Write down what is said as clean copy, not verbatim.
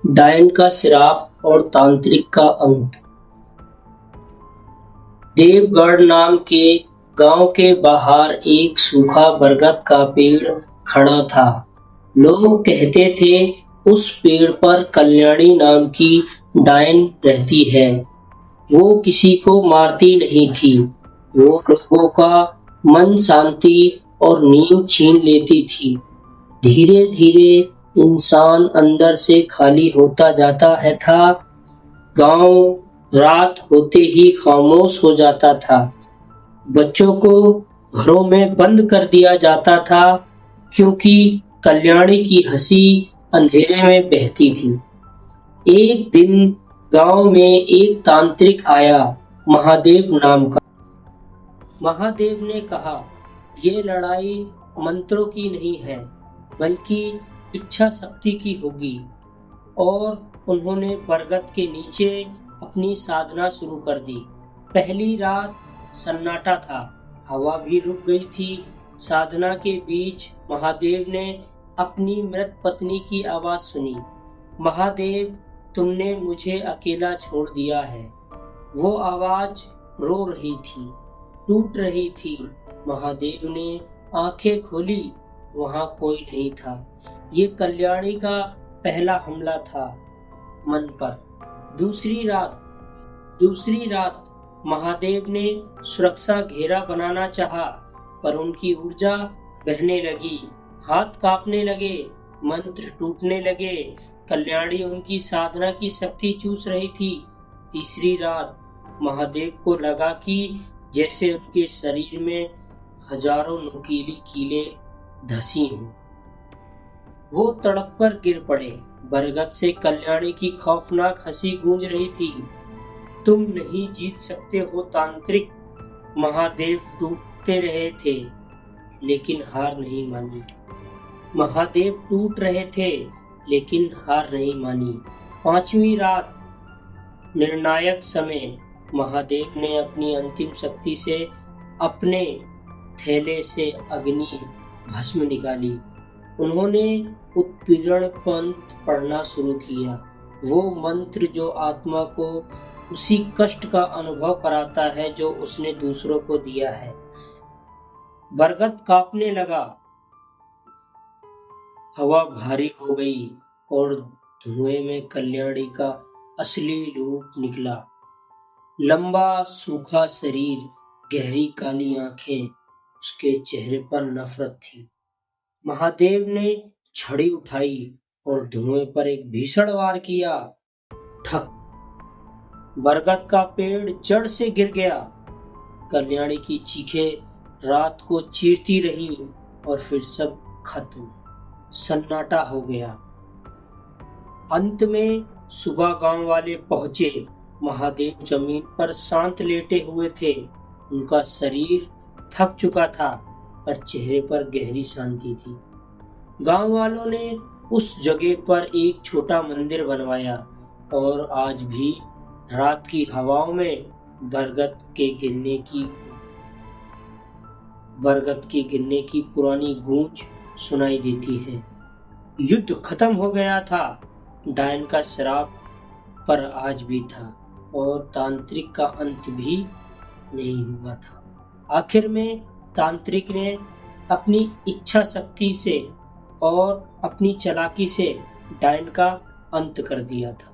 डायन का श्राप और तांत्रिक का अंत। देवगढ़ नाम के गांव के बाहर एक सूखा बरगद का पेड़ खड़ा था। लोग कहते थे उस पेड़ पर कल्याणी नाम की डायन रहती है। वो किसी को मारती नहीं थी, वो लोगों का मन शांति और नींद छीन लेती थी। धीरे धीरे इंसान अंदर से खाली होता जाता है था। गांव रात होते ही खामोश हो जाता था। बच्चों को घरों में बंद कर दिया जाता था क्योंकि कल्याणी की हंसी अंधेरे में बहती थी। एक दिन गांव में एक तांत्रिक आया, महादेव नाम का। महादेव ने कहा, ये लड़ाई मंत्रों की नहीं है बल्कि इच्छा शक्ति की होगी। और उन्होंने बरगद के नीचे अपनी साधना शुरू कर दी। पहली रात सन्नाटा था, हवा भी रुक गई थी। साधना के बीच महादेव ने अपनी मृत पत्नी की आवाज सुनी, महादेव तुमने मुझे अकेला छोड़ दिया है। वो आवाज रो रही थी, टूट रही थी। महादेव ने आंखें खोली, वहां कोई नहीं था। ये कल्याणी का पहला हमला था मन पर। दूसरी रात महादेव ने सुरक्षा घेरा बनाना चाहा, पर उनकी ऊर्जा बहने लगी, हाथ कांपने लगे, मंत्र टूटने लगे। कल्याणी उनकी साधना की शक्ति चूस रही थी। तीसरी रात महादेव को लगा कि जैसे उनके शरीर में हजारों नुकीली कीलें धसी हों। वो तड़प कर गिर पड़े। बरगद से कल्याणी की खौफनाक हंसी गूंज रही थी, तुम नहीं जीत सकते हो तांत्रिक। महादेव टूटते रहे थे लेकिन हार नहीं मानी। महादेव टूट रहे थे लेकिन हार नहीं मानी। पांचवी रात निर्णायक समय, महादेव ने अपनी अंतिम शक्ति से अपने थैले से अग्नि भस्म निकाली। उन्होंने उत्पीड़न पंथ पढ़ना शुरू किया, वो मंत्र जो आत्मा को उसी कष्ट का अनुभव कराता है जो उसने दूसरों को दिया है। बरगद कांपने लगा, हवा भारी हो गई और धुएं में कल्याणी का असली रूप निकला। लंबा सूखा शरीर, गहरी काली आंखें, उसके चेहरे पर नफरत थी। महादेव ने छड़ी उठाई और धुएं पर एक भीषण वार किया। ठक! बरगद का पेड़ जड़ से गिर गया। कल्याणी की चीखें रात को चीरती रही और फिर सब खत्म, सन्नाटा हो गया। अंत में सुबह गांव वाले पहुंचे। महादेव जमीन पर शांत लेटे हुए थे। उनका शरीर थक चुका था पर चेहरे पर गहरी शांति थी। गांव वालों ने उस जगह पर एक छोटा मंदिर बनवाया और आज भी रात की हवाओं में बरगद के गिरने की पुरानी गूंज सुनाई देती है। युद्ध खत्म हो गया था, डायन का श्राप पर आज भी था और तांत्रिक का अंत भी नहीं हुआ था। आखिर में तांत्रिक ने अपनी इच्छा शक्ति से और अपनी चालाकी से डायन का अंत कर दिया था।